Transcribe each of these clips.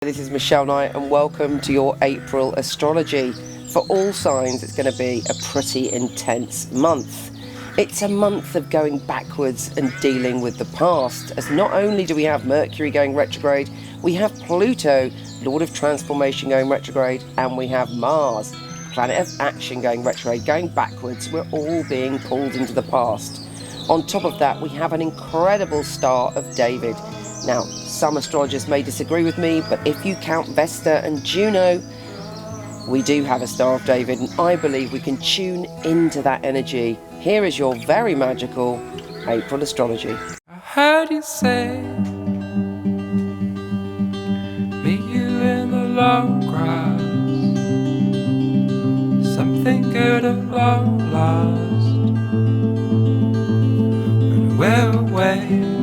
This is Michele Knight and welcome to your April astrology. For all signs, it's going to be a pretty intense month. It's a month of going backwards and dealing with the past, as not only do we have Mercury going retrograde, we have Pluto, Lord of Transformation, going retrograde, and we have Mars, planet of action, going retrograde, going backwards. We're all being pulled into the past. On top of that, we have an incredible Star of David. Now, some astrologers may disagree with me, but if you count Vesta and Juno, we do have a Star of David, and I believe we can tune into that energy. Here is your very magical April astrology. I heard you say, meet you in the long grass, something good at long last, and we're away.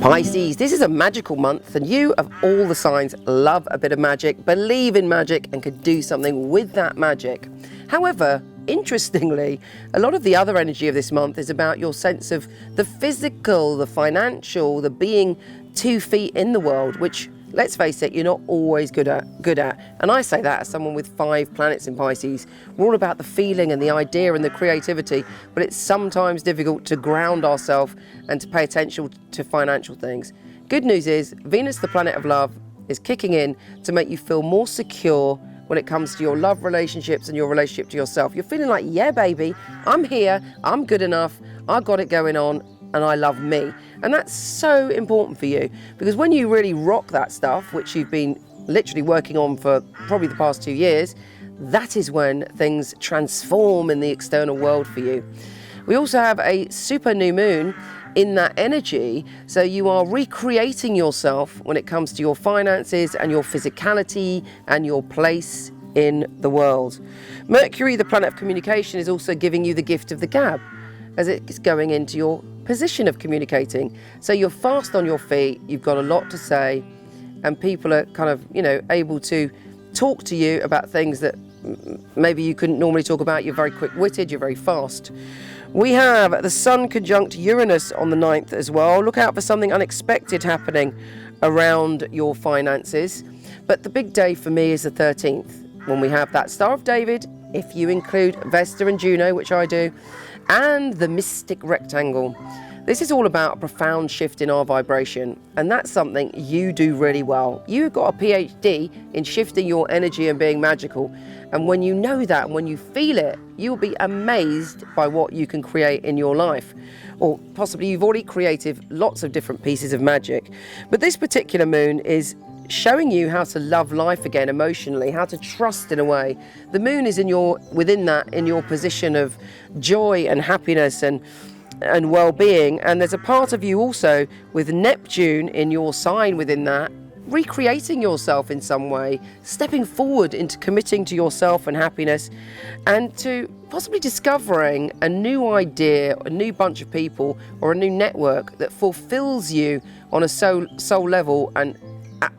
Pisces, this is a magical month, and you, of all the signs, love a bit of magic, believe in magic, and could do something with that magic. However, interestingly, a lot of the other energy of this month is about your sense of the physical, the financial, the being 2 feet in the world, which, let's face it, you're not always good at. And I say that as someone with 5 planets in Pisces. We're all about the feeling and the idea and the creativity, but it's sometimes difficult to ground ourselves and to pay attention to financial things. Good news is, Venus, the planet of love, is kicking in to make you feel more secure when it comes to your love relationships and your relationship to yourself. You're feeling like, yeah, baby, I'm here, I'm good enough, I got it going on, and I love me. And that's so important for you, because when you really rock that stuff, which you've been literally working on for probably the past 2 years, that is when things transform in the external world for you. We also have a super new moon in that energy, so you are recreating yourself when it comes to your finances and your physicality and your place in the world. Mercury, the planet of communication, is also giving you the gift of the gab, as it's going into your position of communicating. So you're fast on your feet, you've got a lot to say, and people are kind of, able to talk to you about things that maybe you couldn't normally talk about. You're very quick-witted, you're very fast. We have the Sun conjunct Uranus on the 9th as well. Look out for something unexpected happening around your finances. But the big day for me is the 13th, when we have that Star of David, if you include Vesta and Juno, which I do, and the mystic rectangle. This is all about a profound shift in our vibration, and that's something you do really well. You've got a PhD in shifting your energy and being magical, and when you know that and when you feel it, you'll be amazed by what you can create in your life. Or possibly you've already created lots of different pieces of magic, but this particular moon is showing you how to love life again emotionally, how to trust in a way. The moon is in your position of joy and happiness and well-being, and there's a part of you also with Neptune in your sign within that, recreating yourself in some way, stepping forward into committing to yourself and happiness, and to possibly discovering a new idea, a new bunch of people, or a new network that fulfills you on a soul level and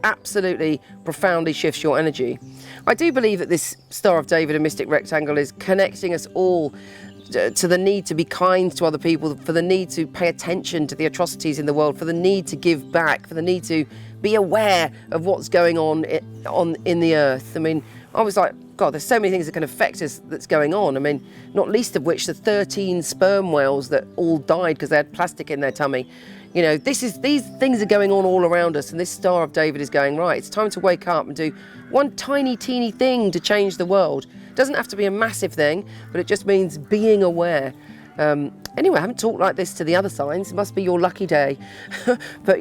absolutely profoundly shifts your energy. I do believe that this Star of David and mystic rectangle is connecting us all to the need to be kind to other people, for the need to pay attention to the atrocities in the world, for the need to give back, for the need to be aware of what's going on in the earth. I mean, I was like, God, there's so many things that can affect us that's going on. I mean, not least of which the 13 sperm whales that all died because they had plastic in their tummy. These things are going on all around us, and this Star of David is going, right, it's time to wake up and do one tiny, teeny thing to change the world. It doesn't have to be a massive thing, but it just means being aware. Anyway, I haven't talked like this to the other signs. It must be your lucky day. But,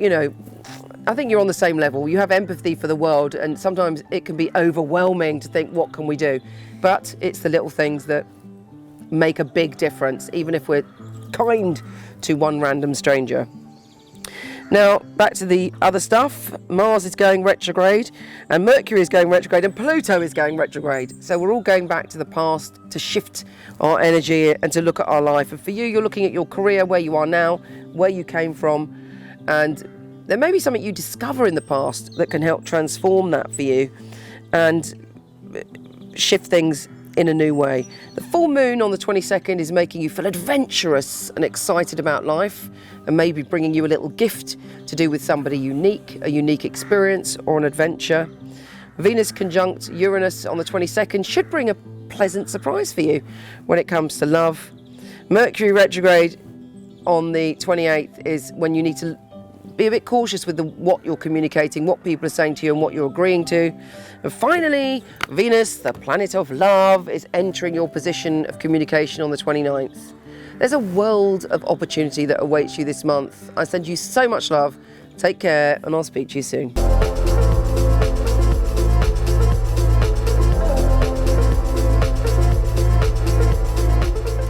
I think you're on the same level. You have empathy for the world, and sometimes it can be overwhelming to think, what can we do? But it's the little things that make a big difference, even if we're kind to one random stranger. Now, back to the other stuff. Mars is going retrograde, and Mercury is going retrograde, and Pluto is going retrograde. So we're all going back to the past to shift our energy and to look at our life. And for you, you're looking at your career, where you are now, where you came from, and there may be something you discover in the past that can help transform that for you and shift things in a new way. The full moon on the 22nd is making you feel adventurous and excited about life, and maybe bringing you a little gift to do with somebody unique, a unique experience or an adventure. Venus conjunct Uranus on the 22nd should bring a pleasant surprise for you when it comes to love. Mercury retrograde on the 28th is when you need to be a bit cautious with what you're communicating, what people are saying to you and what you're agreeing to. And finally, Venus, the planet of love, is entering your position of communication on the 29th. There's a world of opportunity that awaits you this month. I send you so much love. Take care, and I'll speak to you soon.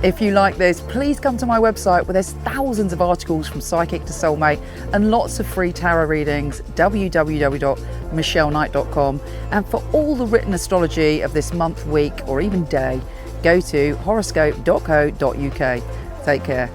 If you like this, please come to my website where there's thousands of articles from psychic to soulmate and lots of free tarot readings, www.michelleknight.com. And for all the written astrology of this month, week, or even day, go to horoscope.co.uk. Take care.